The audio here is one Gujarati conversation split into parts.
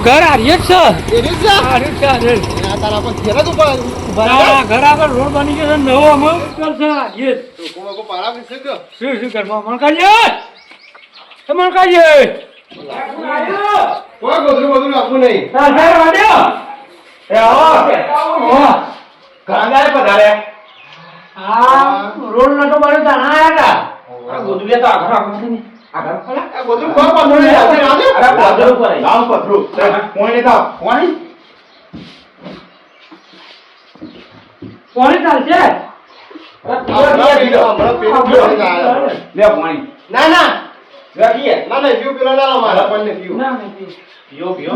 ઘર આર્ય જ છે. એની જ છે? આર્ય છે, આર્ય. આ તારા પર ઘેર જ ઉભા આ ઘર આગળ રોડ બની ગયો છે, નવો અમલ કરશે આર્ય જ. લોકો પાડા વિશે ગયો. શું ઘરમાં મણકાઈએ? એ મણકાઈએ. કોઈ ગોદરું બોદરું નાખવું નહીં. સાહેબ વાડ્યો. એ આવો. ઘણા પધાર્યા. આ રોડ નતો બન્યો તાણા આયા આ ગોદડું તો આગળ આગળ છે ને. આગળ ખરા? આ ગોદરું કોઈ પાછું નહીં આવતું રાજે? અરે પધરું પર લાવ પથરું. પોણી લેતા આવ. કોણી? કોણ ચાલશે? હમણાં પેલું પીવાનું આવ્યા. લે પાણી. ના ના રાખીએ. ના ના પીવું પેલો ના મારા પણ ને પીવું. ના નહીં. પીઓ પીઓ.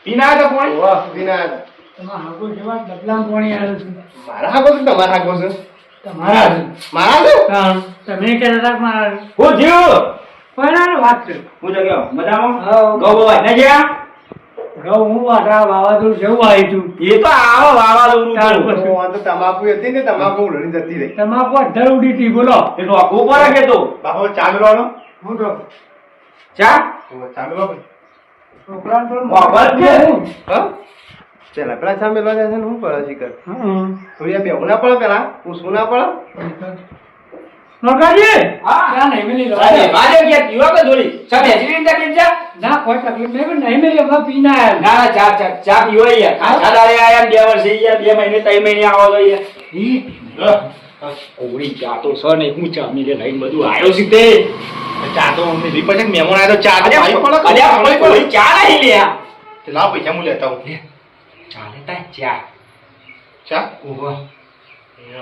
પીના તો પાણી. વાહ વિના તમારા હાગો જેવા ડબલામાં પાણી આવ્યું છે. મારા હાગો છે તમારા હાગો છે તમારા છે. મારા છે કારણ તમે કહેતા હતા કે મારા છે. હું જીવ. કોઈનાનો વાત છે? હું જગ્યો મજામાં. હા. ગૌ બવા ને ગયા. ઘઉં હું વાટરા વાવાઝોડું જેવું આવ્યું હતું. એ તો આવો વાવાઝોડું ચાલ તો. પછી. આ તો તમાકુ હતી ને તમાકુ ઉલડી જતી રહી. તમાકુ અધર ઉડી હતી બોલો. એ તો આખું પર કે તો. બાપા ચાલુ રહો. હું તો ચા. ચાલુ રહો. છોકરાને થોડું વાપર છે. હા ચાલ પેલા સામે લવા જાય છે ને હું પડે શીખર હમ. થોડી આ બેહુ ના પડે પેલા હું શું ના પડે મરઘાજી! હા. ચા નહીં મેલી લો. અરે બાજે કે પીવા કે થોડી. ચા બેસી તકલીફ છે. ના કોઈ તકલીફ નહીં પણ નહીં મેલી હમણાં પીને આયા. ના ના ચા ચા ચા પીવો યાર. ખાસા દાડે આયા 2 વર્ષ થઈ ગયા 2 મહિને 3 મહિને આવો તો યાર. ઓડી ચા તો સર ને હું ચા મીલે લઈને બધું આવ્યો છે તે. ચા તો અમને રી પછી મહેમાન આવ્યો તો ચા તો અલ્યા પાઈ પડે અલ્યા કોઈ ચા નહીં લ્યા. તે લાવ પૈસા હું લેતા હું ચા લેતા ચા. ચા ઓહો.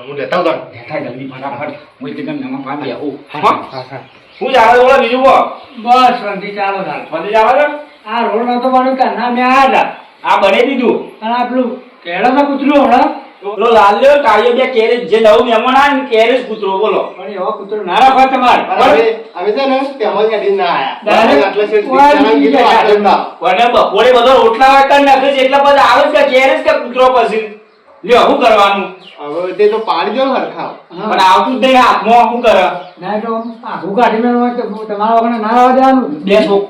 હું લેતા હું તને લેતા જલ્દી ફટાફટ. હું એટલે કેમ નમક પાડી આવું. હા હા હું જાવે બોલો બીજું કો. બસ શાંતિ ચાલો ચાલો. ફરી જાવે છે. આ રોડ નતો બન્યો કે ના મેં આયા હતા. આ બને દીધું. અને આ પેલું કેળામાં કૂતરું હમણાં પેલો લાલ લ્યો કાળિયો બે કેરેજ જે નવું મહેમાન આવે ને કેરેજ કૂતરો બોલો. પણ એવો કૂતરો ના રાખો તમારે. હવે છે ને તેમાં ગાડી ના દાદા, આયા આટલા છે કોઈ કીધું બીજા આટલે ના અને બપોરે બધો રોટલા વાટતા નાખે છે એટલે પછી આવે છે કે કેરેજ કે કૂતરો પછી લ્યો શું કરવાનું. હવે તે તો પાડી દો હરખા પણ આવતું જ નહીં હાથમાં શું કરે. ના તો આખું કાઢીને હોય તો તમારા વગર ના આવવા દેવાનું.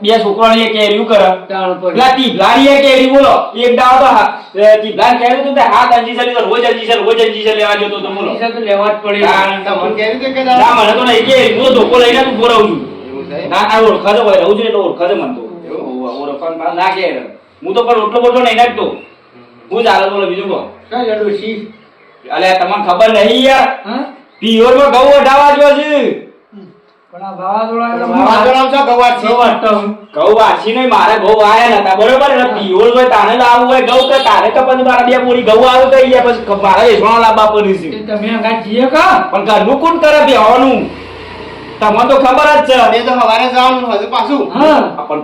બે છોકરાને કેર્યું કરે. ચાલો પર પેલા ટીભલાની કેરી બોલો એક દાવ તો ટીભલાન કહેલું તું હાથ અંજી ચાલી તો રોજ અંજી છે લેવા જતો તો બોલો. પૈસા તો લેવા જ પડે. તમને કેવી રીતે કે ના મને તો નહીં કે હું ધોકો લઈને તું બોલાવું છું. એવું છે ના આ ઓળખા તો હોય રહું છું એટલે ઓળખા છે મને તો ઓળખાણ પાસ ના કે હું તો પણ રોટલો બોટલો નહીં નાખતો. હું ચાલે બોલો બીજું કહો. કઈ જડું છી? અલ્યા તમને ખબર નહીં યાર હા? પિયોરમાં ઘઉં વઢાવા જો છે. પણ આ વાવાઝોડા એટલે વાવાઝોડામાં છો ગવાત છે ઘઉં વાટતા હું. ઘઉં વાંચી નહીં મારે ઘઉં વાયા નતા બરોબર એટલે પિયોર હોય તાને લાવવું હોય ઘઉં કે તારે તો પછી મારા 2 બોરી ઘઉં આવે તો અહીંયા પછી મારે વેચવાનો લાવવા પડી છે. તે તમે આગળ જઈએ કા? પણ ઘરનું કોણ કરે બેવાનું તમને તો ખબર જ છે. તે તો હવારે જવાનું હજુ પાછું હા. પણ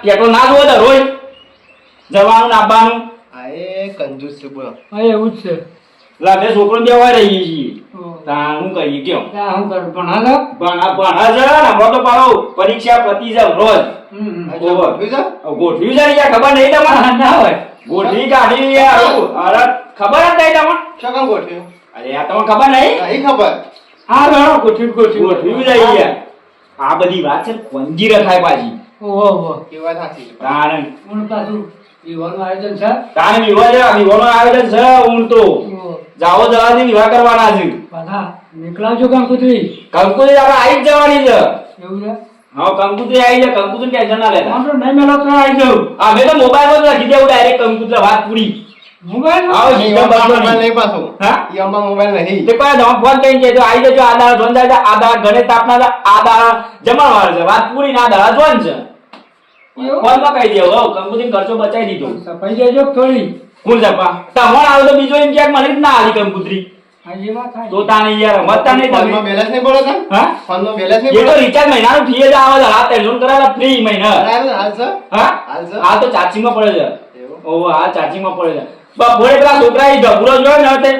પેટ્રોલ ના જોવે તો રોજ જવાનું ને આવવાનું. આ એ કંજૂસ છે બોલો હા એવું જ છે. એટલે અમે છોકરો બે વાર રહીએ છીએ. ઓહ. તાણ શું કરીએ કયો ત્યાં હું કરું પણ હાલો. ભણા છે ને હમણાં તો પાડો પરીક્ષા પતી જાય રોજ ગોઠવ્યું છે? ગોઠવ્યું છે ને યાર ખબર નહીં તમારે ના હોય. ગોઠવી કાઢી યાર અરે ખબર જ નહીં તમને શું કામ ગોઠવ્યું? અરે યાર તમને ખબર નહીં નહીં ખબર હા ગણો ગોઠવી ગોઠવ્યું છે યાર આ બધી વાત છે પંજી રખાય પાછી ઓહો ઓહો. એ વાત સાચી છે. તાણ હું પાછું વિવાહનું આયોજન છે. તાણ વિવાનો આયોજન છે ઊંડ તો ઓહો. જાઓ જવાથી વિવાહ કરવાના છે પાછા નીકળાવજો કંકુતરી. કંકુતરી આપણે આવી જ જવાની છે. એવું છે? હા કંકુતરી આવી જાય કંકુતરી ટેન્શન ના લેતા વાંધો નહીં મેલો તો આવી જાઉં. અમે તો મોબાઈલ માં લખી દેવું ડાયરેક્ટ કંકુતરી વાત પૂરી. મોબાઈલ આવો ઈ જીતો અમારા બસો મોબાઈલ નહીં. નહીં પાછું. હા? ઈ અમારા મોબાઈલ નહીં. તે કોઈ તમે ફોન કરીને કહેજો આવી જજો આ દાડા જોન જાય આ દાડા ગણેશ સ્થાપના આ દાડા જમણવાર છે વાત પૂરી ના દાડા જોન છે એવું? ફોન માં કહી દેવો કંકુતરી ખર્ચો બચાવી દીધો. સફાઈ દેજો થોડી. કોણ જપા તમારે આવે તો બીજો એમ ક્યાંક મને જ ના આવી કંકુતરી હા એ વાત થાય. તો તાને યાર મતતા નહીં ફોનમાં તમે બેલેન્સ નહીં પડે તને? હા ફોનમાં બેલેન્સ નહીં એ તો પડે? રિચાર્જ મહિનાનું ફી જ આવે છે આ ટેન્શન કરાવેલા ફ્રી મહિના બરાબર, હાલ છે? હા હાલ છે? આ તો ચાર્જિંગ માં પડે છે એવું? ઓહો આ ચાર્જિંગ માં પડે છે બપોરે પેલા છોકરા એ ડબરો જોયો ને તે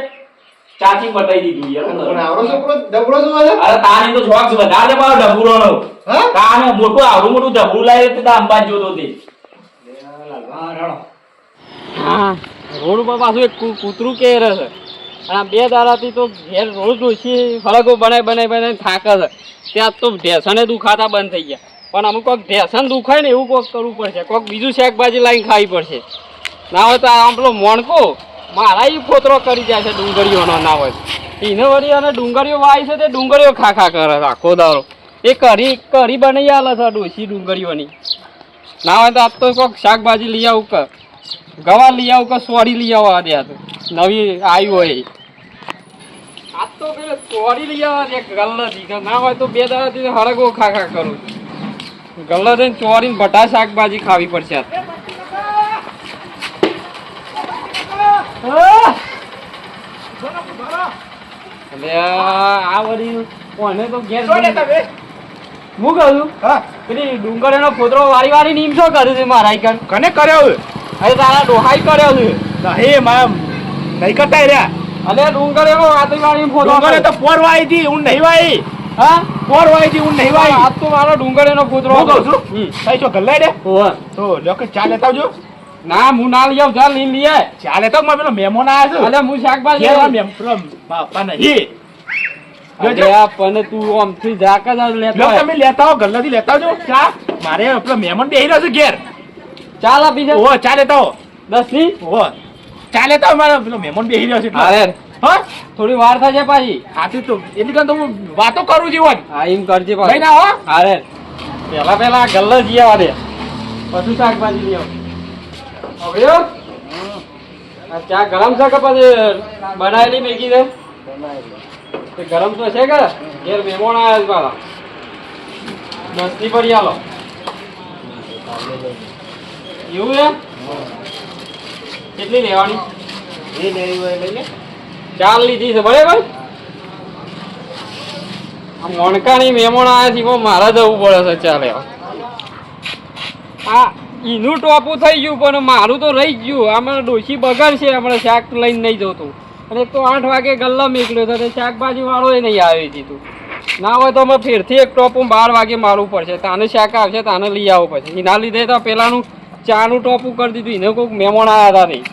ચાર્જિંગ પટાઈ દીધું યાર પણ આવડો છોકરો ડબરો જોવા છે? અરે તાની તો શોખ વધારે પાડો ડબુરો નો હા? તાને મોટું આવડું મોટું ડબરું લાવ્યો તે અંબાજ જોતો તે હા રડો. હા રોડ ઉપર પાછું એક કૂતરું કે રહે છે અને આ 2 દાડાથી તો ઘેર રોજ ડોસી ફળગો બનાવી થાકે છે ત્યાં તો ઢેસણે દુખાતા બંધ થઈ ગયા પણ અમુક કોઈક ભેસન દુખાય ને એવું કોઈક કરવું પડશે, કોઈક બીજું શાકભાજી લાવીને ખાવી પડશે. ના હોય તો આમ પેલો મોણકો મારા ઈ ફોતરો કરી જાય છે ડુંગળીઓનો. ના હોય એને વળી અને ડુંગળીઓ વાય છે તે ડુંગળીઓ ખા કરે છે આખો દારો. એ કઢી બનાવી આલે છે ડોસી ડુંગળીઓની. ના હોય તો આજ તો કોઈક શાકભાજી લઈ આવું કે ગવાર લઈ આવું કે સોરી લઈ આવવા દે. નવી આવ્યું હોય આજ તો પેલે સોરી લઈ આવવા દે ગલ્લાથી. ના હોય તો 2 દાડાથી હરગો ખા કરું. ગલ્લા થઈને ચોરીને ભટા શાકભાજી ખાવી પડશે. આ વળી કોને તો ઘેર હું કહું પેલી ડુંગળીનો ફોતરો વારી નીમ શું કરે છે મારા કન કને કર્યો અરે તારા ડોહાઈ કર્યો છે નહીં મામ નહીં કરતા રહ્યા. અલે ડુંગળીનો વારી ફોતરો ડુંગળી તો પોર વાઈ હતી હું નહીં વાઈ. હા પોર વાઈ હતી હું નહીં વાઈ. આજ તો મારો ડુંગળીનો ફોતરો હું કહું છું કઈ છો ગલ્લાઈ દે ઓહ તો લોકો ચા લેતા આવજો. ના હું ના લઈ આવ જા લઈ લઈએ. ચા લેતા મારે પેલો મહેમાન આવ્યા છે. અલે હું શાકભાજી ઘેર પેલો બાપા નહીં. અરે પણ તું આમથી જાક જ લેતો હોય. તમે લેતા આવો ગલ્લાથી લેતા આવજો ચા. મારે પેલો મહેમાન બેહી રહ્યો છે ઘેર. ચાલ આપી છે ઓ ચા લેતા આવો 10 ની. ઓ ચા લેતા આવો મારે પેલો મહેમાન બેહી રહ્યો છે એટલે. અરે હા થોડી વાર થશે પાછી. હાથી તો એટલી કાન તો હું વાતો કરું જીવન. હા એમ કરજે લઈ પાછી. ના હો. અરે પેલા ગલ્લો જઈ આવવા દે પછી શાકભાજી લઈ આવ. હવે આ ચા ગરમ છે કે પછી બનાવેલી મેગી છે? તે ગરમ તો છે કે ઘેર મહેમાન આવ્યા છે મારા. 10 ની પડી આલો એવું છે. કેટલી લેવાની? એ લેવી હોય લઈ લે. 4 લીધી છે બરાબર. આ મોણકાની મહેમાન આવ્યા છે પણ મારા જવું પડે છે ચાલે. આ ઈનું ટોપું થઈ ગયું પણ મારું તો રહી જ ગયું. આમાં ડોશી બગાડશે હમણાં શાક લઈને નહીં જતું. અને એક તો 8 વાગે ગલ્લા મેકલ્યો હતો શાકભાજી વાળો એ નહીં આવી દીધું. ના હોય તો અમે ફેરથી એક ટોપું 12 વાગે મારવું પડશે. તાને શાક આવશે તાને લઈ આવવું પડશે. એના લીધે તો પેલાનું ચાનું ટોપું કરી દીધું. એને કોઈક મહેમાન આવ્યા હતા નહીં.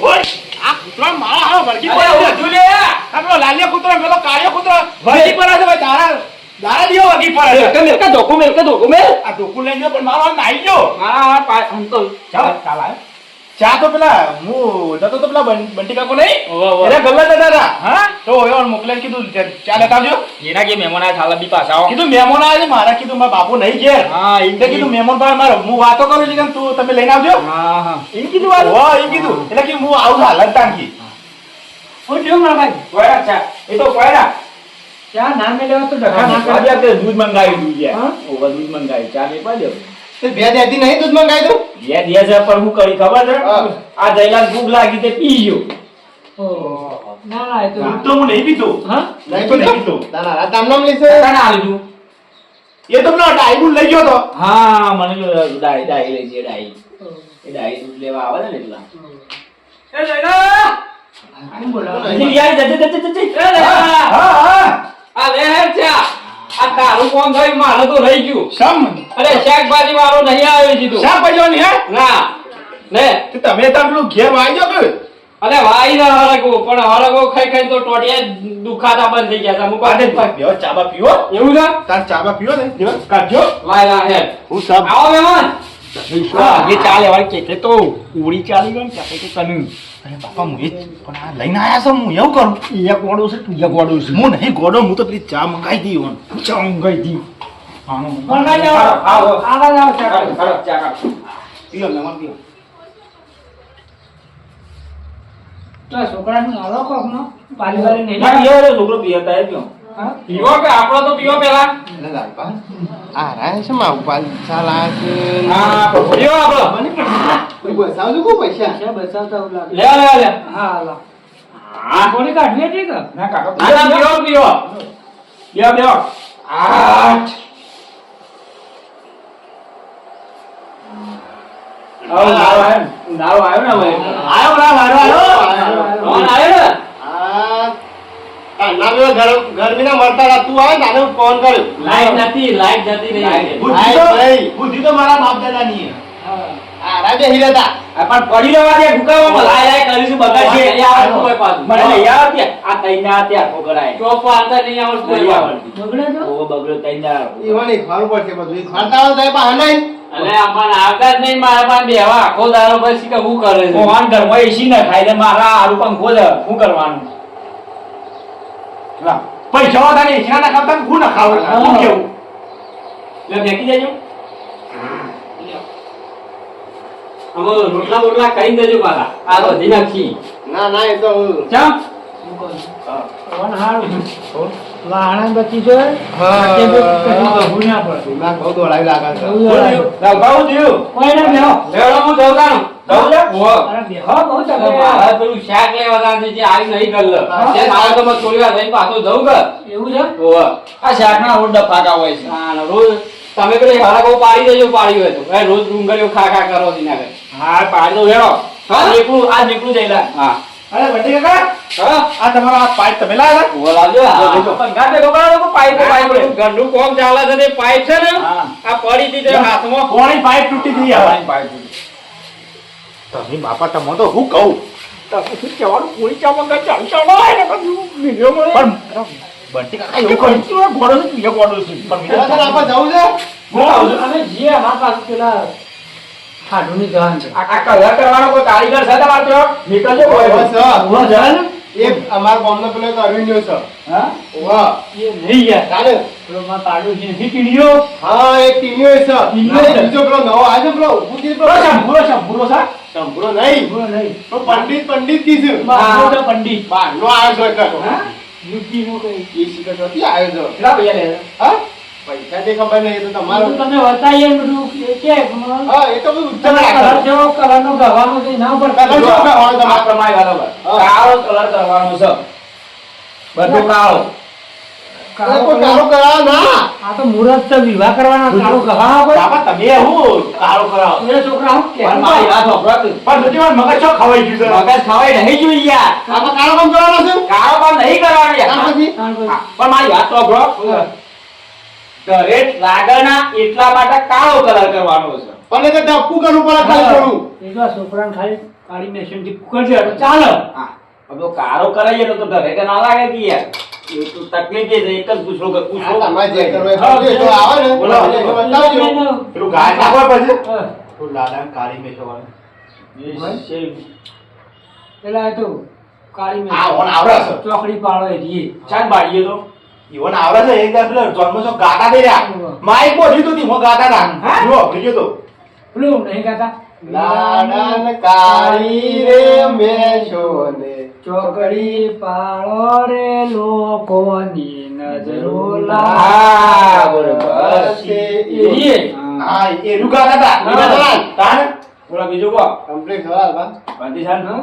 ઓય આ કૂતરો મારા હારો વળગી પડ્યો છે. તું લે આ પેલો લાલિયો કૂતરો પેલો કાળિયો કૂતરો વળગી પડ્યો છે ભાઈ. દારા દિયો વળગી પડ્યો છે. મેલકા ધોકો મેલ. આ ડોકું લઈ ગયો પણ મારો હાલ નાઈ ગયો. મારા આમ તો ચાલ ચાલ આયો. ચા તો પેલા હું જતો તો પેલા બંટી કાકો નહીં ઓહો. એને ગલ્લા જતા હતા. હા તો એવો મોકલાઈને કીધું ચા લેતા આવજો. એના કે મહેમાન આવ્યા થાલા બી પાછા આવો. કીધું મહેમાન આવે છે મારા કીધું મારા બાપુ નહીં ઘેર. હા એટલે કીધું મહેમાન ભાઈ મારો હું વાતો કરું છું કે તું તમે લઈને આવજો. હા હા એમ કીધું વાળું. હો એમ કીધું એટલે કે હું આવું હાલત તાંકી. હું થયું મારા ભાઈ? કોયરા ચા એ તો કોયરા ચા ના મેળવ્યો તો ડખા ના કરે. આજે દૂધ મંગાવી દૂધ હા? ઓવા દૂધ મંગાવી ચા લે પાડ્યો. તે બે દેતી નહીં દૂધ મંગાવી દઉં. બે દિવસ પર હું કરી ખબર છે હા. આ જયલાલ ભૂખ લાગી તે પી ગયો. ઓહો. ના ના એ તો દૂધ તો હું નહીં પીતો. હા નહીં તો નહીં પીધું? પીતો. તારા હારા તામ નામ લીધું? તને આલ્યું એ તો પેલો ડાઈબુલ લઈ ગયો તો. હા મને ડાઈ લઈ છે ડાઈ એ ડાઈ દૂધ લેવા આવે ને એટલા એ જયલા કેમ બોલાવો? જલ્દી યાર જલ્દી હા હા આ લે ચા આ તારું કોણ થઈ મારે તો રહી ગયું. સમ અરે શાકભાજી વાળો નહીં આવ્યો જીતું. શા પડ્યો ને હે ના ને તે તમે તાર પેલું ઘેર વાઈ ગયો કે અરે વાઈ ના હરગો પણ હરગો ખાઈ ખાઈ તો ટોટિયા દુખાતા બંધ થઈ ગયા હતા. મુકા પાડે પીવો ચાબા પીવો એવું છે તાર ચાબા પીવો ને દિવસ કાઢજો. લાય લા હે હું સબ આવો મહેમાન. એ ચા લેવા કે તો ઉડી ચાલી ગયો ને ચાપે તો તને અરે બાપા હું એ પણ આ લઈને આયા છો હું એવું કરું એક ગોડો છે તું એક ગોડો છે હું નહીં ગોડો હું તો પેલી ચા મંગાઈ દી હોન ચા મંગાઈ દી આનો મંગાઈ જાઓ. આવો આવા જાઓ ચા કરો. કાઢો ચા કાઢો પીઓ મહેમાન પીઓ તો આ છોકરાનું આલો કોકનો પારિવારિક નહીં. ના યાર છોકરો પીતા હે ક્યો હા? પીવો કે આપણો તો પીવો પેલા. એટલે લાલપા આ રાય છે માં ઉપાલ ચાલા છે. હા પીવો આપણો. કોઈ બસાવજો કો પૈસા. પૈસા બચાવતા એવું લાગે. લે હા હાલો. હા કોની કાઢવી હતી કે? ના કાઢો ના પીવો પીવો. બેઓ બેઓ આઠ નારો આવ્યો ને હવે આયો ના મારો કોણ આવ્યો ને? આ ના બે ગરમીના મરતા હતા તું આવે તાને હું ફોન કર્યો. લાઈટ નથી જતી રહી. બુદ્ધિ તો મારા બાપ દાદા ની હા. આરા બેહી રહેતા. આ પણ પડી લેવા દે ભૂકાવામાં લાય લાય કરીશું બગાડશે લઈ આવવાનું કોઈ પાછું. મને લઈ આવ ત્યાં આ તૈના ત્યાં ઠોકરાય ચોપા આતા નહીં આવડતું નહીં કોઈ આવડતી. ઓ બગડો તૈના ઈવન ઈ ખાવું પડશે બધું. ઈ ખાતા હોય તો એ બહાના ઈ. અને અમારે આવતા જ નહીં મારા પાસે બેહવા આખો દારો પછી કે હું કરે છે કોણ ઘરમાં એસી ન ખાય ને મારા આરું પંખો છે શું કરવાનું પૈસા વાળા એસી ના ખાતા હું ના ખાવું શું કેવું એટલે ફેંકી દેજો અમે રોટલા બોટલા ખાઈ દેજો મારા આ તો હજી નાખી ના ના એ તો ચમ વાહણા બચી જાય હા. તે તો કશું કહું ના પડે. દિમાગ બહુ દોડાવી લાગે છે. એવું લાગે. દબાવું થયું કોઈ ના બેહો. લેવડો હું દઉં દઉં લે? ઓહો અરે બેહો બહુ તમે. મારા પેલું શાક લેવા જાતે જે આવી નહીં કર લે હા. જે મારે તો મત થોડી વાર રહીને પાછો જવું કે એવું છે? ઓહો આ શાકના રોડ ડફાકા હોય છે ના ના રોજ તમે પેલી હરકો પાડી દેજો પાડી હોય તો એ રોજ ડુંગળીઓ ખા ખા કરો થી ના હા પાડી દો હેરો હા? આ નીકળું જઈલા હા અરે બંટી કાકા હા આ તમારો આ પાઇપ તમે લાવ્યા ઓહો લાવજો પંખા ભેગો કરાવો તો પાઇપ પાઇપ ઘરનું કોમ ચાલે છે તે પાઇપ છે ને હા. આ પડી હતી તે હાથમાં કોણી પાઇપ તૂટી ગઈ હવે પાઇપ તમે બાપા તમે તો હું કહું તમે શું કહેવાનું પૂરી ચામંગા ચાલશો ને વિડિયો મળે પણ બંટી કાકા એવું કહ્યું ગોડો છે તું ગોડો છે પણ ખરેખર આપણે જવું છે? હું આવું છું અમે જીએ અમારા પાસે પેલા ખાડુની જવાન છે. આ કલર કરવાનો કોઈ કારીગર છે તમારે તો નીકળજો કોઈ બસ, હા. ઉભો જાય ને? એ અમારા ગામનો પેલો એક અરવિંદ્યો છે. હા વાહ. એ નહીં યાર. ચાલે. પેલો મારા પાડોશી નથી ટીણીઓ. હા, એક ટીણીયો છે. ટીણીયો છે. અને બીજો પેલો નવો આવ્યો છે પેલો. ઊભું કીધું પેલો. શંભુરો છે શંભુરો નહીં. ઉભો નહીં. તો પંડિત કીધું. બાપો તો પંડિત. બહારનો આવ્યો છે કાકો. હા? યુપીનો કઈ. એ શિખર નથી આવ્યો છે. કેટલા પૈસા લે હા? પૈસા તે ખબર નહીં, એ તો તમારું. બધું તમે બતાવીએ ને બધું કે હા, એ તો બધું ઉત્તર કલર રાખો. જેવો કલરનો ગવાનો કઈ ના પડે. કલર જેવો ગવાનો આ તમારે. પ્રમાણે બરાબર હા. કાળો કલર કરવાનો છે બધું કાળો એ કોઈ કાળો કરાવો ના. આ તો મુહૂર્ત છે, વિવાહ કરવાના કાળો ગવાનો કોઈ. બાપા તમે હું કાળો કરાવો એ છોકરા હું કે પણ મારી વાત સાંભળો તું. પણ સચી વાત મગજ છો ખવાઈ ગયું છે મગજ ખવાય નહીં જોઈએ યાર આમાં કાળો કામ કરવાનો છે? કાળો કામ નહીં કરવાનો યાર ત્યાર પછી? તાણ પછી. હા, પણ મારી વાત સાંભળો ઘરે લાગણા એટલા માટે કાળો કલર કરવાનો છે પણ એ તો ટપકું કરવું પડે ખાલી થોડું. એ તો આ છોકરાને ખાલી કાળી મેશીનથી કરજે તો ચાલે. હા હવે તો કાળો કરાવીએ તો ઘરે કે ના લાગે કે યાર એ તો તકલીફ એ છે એક જ પૂછો કે આ પૂછો તમારે જે કરવું એ કરજો. એ તો આવે ને બોલો. એટલે એ બતાવજો. પેલું ગાય નાખવા પછી હા. તો લાડા કાળી મેશવાની પેલા એ તો કાળી આ ઓન મેશીન આવડે છે ચોકડી પાડો એ રીએ. ચાલ બાળીએ તો ઈવન આવડે છે એક દાખલો જન્મ છો ગાતા દે રહ્યા માઈક બોલી તો ધીમો ગાતા હતા જો ભીજો તો પેલું નહીં કહેતા લાડન કાળી રે મેશોને ચોકડી પાડો રે લોકોની નજરો હા, બરોબર. લાગે. એ રીએ. હા એનું ગાતા હતા હા. ઈ ગાતા તાણ બોલા બીજું કો કમ્પ્લીટ થવા બા. બાંધી સાહેબ હા?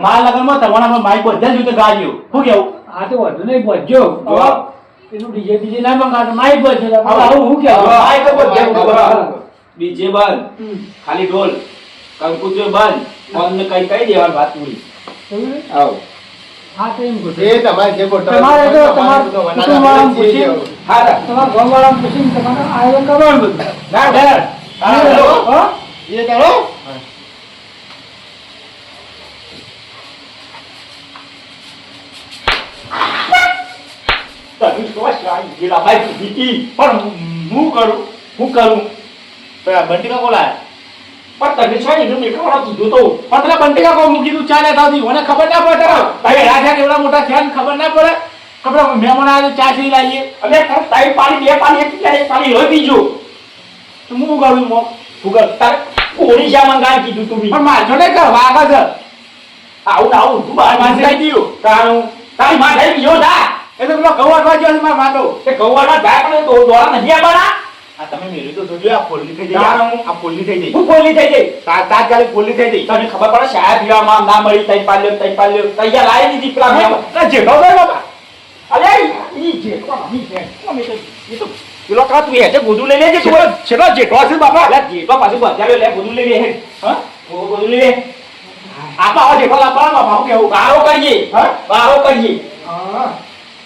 મારા લગનમાં તમારા માઈક બધા જ રીતે ગાડ્યો શું કેવું આ તો વધુ નહીં બચજો. જો. પેલું ડીજે બીજે ના મંગાતો માઈક બચે તો હવે આવું હું કેવું માઈક જ બધે ખબર. હા. ડીજે બંધ હમ. ખાલી ઢોલ કંકુત્રી બંધ ફોનને કઈ કઈ દેવાની વાત પૂરી એવું ને? આવો હા તો એમ ગોઠવો. જે તમારે જે ગોઠવવાનું તમારે તો હોય, તમારે તો વનાના કુટુંબવાળાને આપણે જે પૂછીને જેવું. હા તમારા ગામવાળાને પૂછીને તમારે આયોજન કરવાનું બધું. ના ડર હા, હેલો. હા? જે કરો. તને તો શાય ગેલા ભાઈ દીકી પણ હું કરું પેલા બંટી કા બોલાય પણ તમે છો ને એનું મેકવાળા કીધું તો પણ પેલા બંટી કા મૂકી દઉં ચાલે તાવથી મને ખબર ના પડે ભાઈ રાજા એવડા મોટા થયા ને ખબર ના પડે કપડા મહેમાન આવે તો ચા સી લાવીએ અને તાઈ પાણી બે પાણી એક પાણી લોહી પીજો તો હું કરું મો ભૂગલ તારે કોણી શા મંગાય કીધું તું બી પણ મારજો ને કર વાગા છે આવું ને આવું તું બહાર માસી માસી આવી ગયું તારું તારી માં થઈ ગયો તા એ તો પેલો કવાટ વાગ્યો છે મારા માટો તે ગૌવાના ભાઈ પણ દોડા નથી આવવાના આ તમે મેળવી તો જોજો આ ફોલ્લી થઈ તારું. જાય આ ફોલ્લી થઈ જાય હું ફોલી થઈ ગઈ તાત્કાલિક ફોલ્લી થઈ જાય તને ખબર પડે સાહેબ પીવામાં ના મળી તઈ પાલ્યો તૈયાર લાવી દીધી પેલા મેં ના જેઠો ભાઈ બાબા અલે ઈ જેટલો નહીં છે એ તો પેલો કા તું હેઠે ગોદું લઈ લેજે તું છેલ્લો જેઠો છે બાબા અલે જેટલો પાછું બચાવ્યો લે ગોદું લઈ લે હે હા ગોદું લઈ લે આપા આવા જેઠો લાપા બાબા હું કેવું બારો કરીએ હા? બારો કરીએ હા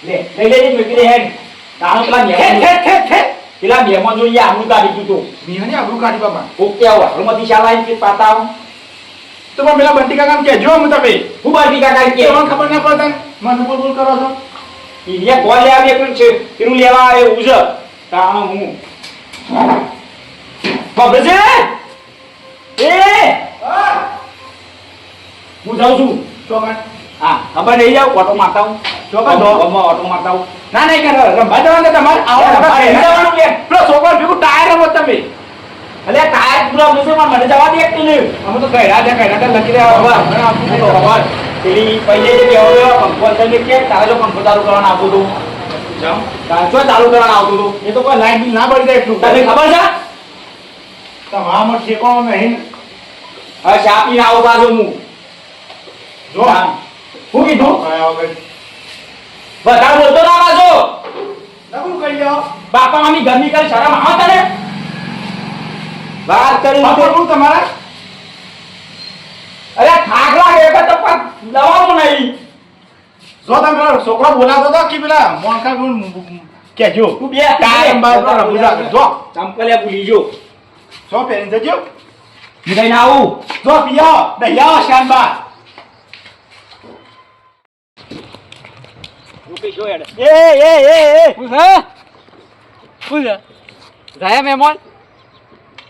લે લઈ લેજે મેકી દે હેડ તાણો પેલા હે હે હે હે પેલા મહેમાન જોઈએ આબરૂ કાઢી દીધું મિયાની આબરૂ કાઢી બાપા ઓકે આવો હાલમાંથી શાલા આવીને પાતા આવો તો પણ પેલા બંટી કાકા કહેજો હું તમે હું બાજી કાકા કે તમને ખબર ના પડતા મને બોલ કરો છો ઇન્ડિયા કોલ લેવા એક છે પેલું લેવા આવે એવું છે તાણ હું બાબરે છે એ હું જાઉં છું ચોકન હા ખબર નહીં જાવ ઓટો મારતા હું ચોકન દો ઓટો મારતા હું ના નહીં કરે રંભા જવાનું તમારે આવો રંભા જવાનું લે પેલો છોકરો ભેગું ટાયર રમો તમે અલે કાય પૂરા મુસે માં મને જવા દે કે નહીં અમે તો કહેડા લખી રહ્યા પેલી પहिले જે કહેવાય પંખો અંદર કે તારે જો પંખો ચાલુ કરવાનું આપું તું જાઓ જો ચાલુ કરવાનું આવતું તું એ તો કોઈ લાઈટ બિલ ના પડી જાય એટલું તને ખબર છે તમારામાં ઠેકાણો નહીં હવે ચા પીને આવો બાજુ હું જો હું કીધું કયા વગર વધારે બોલતો ના બાજુ નકરું કહી જાઓ બાપા મામી ઘરની કરી શરમ આવે તને વાત કરી બાપા હું તમારા અરે થાક લાગે તો પણ દવાનું નહીં જો તમે પેલો છોકરો બોલાવતો હતો કે પેલા મોણકા કહેજો તું બે કાયમ બાર પર રબુ લાગે જો ચંપલિયા ભૂલી જો સો પહેરીને જજો લઈને આવું જો પિયો દયા શાનબા રૂપી જો હેડ શું છે શું છે જાય મહેમાન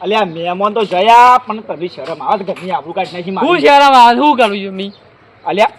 અલ્યા મહેમાન તો જયા પણ તને શરમ આવે ઘરની આબરૂ કાઢી નાખી હું મારી શહેરમાં આવે શું કરું છું મી અલ્યા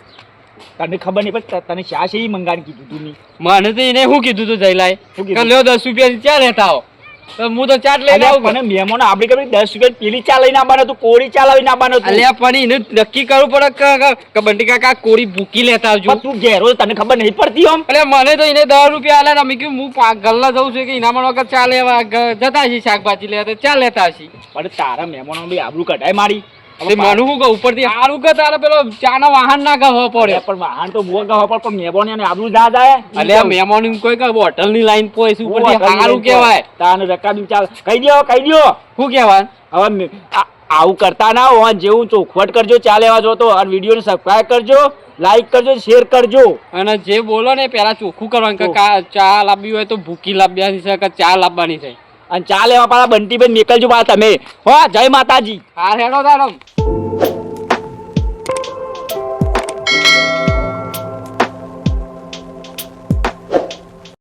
તને ખબર નહીં પણ તને શા છે ઈ મંગાને કીધું તું નહીં મને તો એને શું કીધું તું જઈલાય શું કીધું? કે લ્યો 10 રૂપિયા ચા લેતા આવો તો હું તો ચાટ લઈને અલ્યા આવું પણ મહેમાનો આપડી કરી 10 રૂપિયા પેલી ચા લઈને આવવાનો તું કોળી ચા લઈને આવવાનો તું અલ્યા પણ એને નક્કી કરવું પડે કે બંટી કાકા કોરી ભૂકી લેતા આવજો પણ તું ઘેરો તને ખબર નહીં પડતી આમ એટલે મને તો એને 10 રૂપિયા આલ્યા અમે કીધું હું ગલ્લા જઉં છું કે ઇનામણ વખત ચા લેવા જતા હશે શાકભાજી લેવા તો ચા લેતા હશે પણ તારા મહેમાનો બી આબરૂ કઢાય મારી એટલે મને શું કહું ઉપરથી સારું કે તારે પેલો ચાના વાહન ના ગહવો પડે પણ વાહન તો બહુ ગવા પણ મહેમાનો ને આબરૂ ના જાય અલ્યા મહેમાન કોઈ કે હોટલ ની લાઈન પોઈસ ઉપરથી સારું કહેવાય તાને રકાબી ચાલ કહી દો શું કહેવાય હવે આવું કરતા ના હો જેવું ચોખવટ કરજો ચા લેવા જો તો અને વિડીયોને સબસ્ક્રાઇબ કરજો લાઈક કરજો શેર કરજો અને જે બોલો ને પેલા ચોખ્ખું કરવાનું કે ચા લાવવી હોય તો ભૂકી લાવવાની છે કે ચા લાવવાની છે અને ચા લેવા પાછા બંટીભાઈ નીકળજો પાછા તમે હો જય માતાજી હા હેડો દાડમ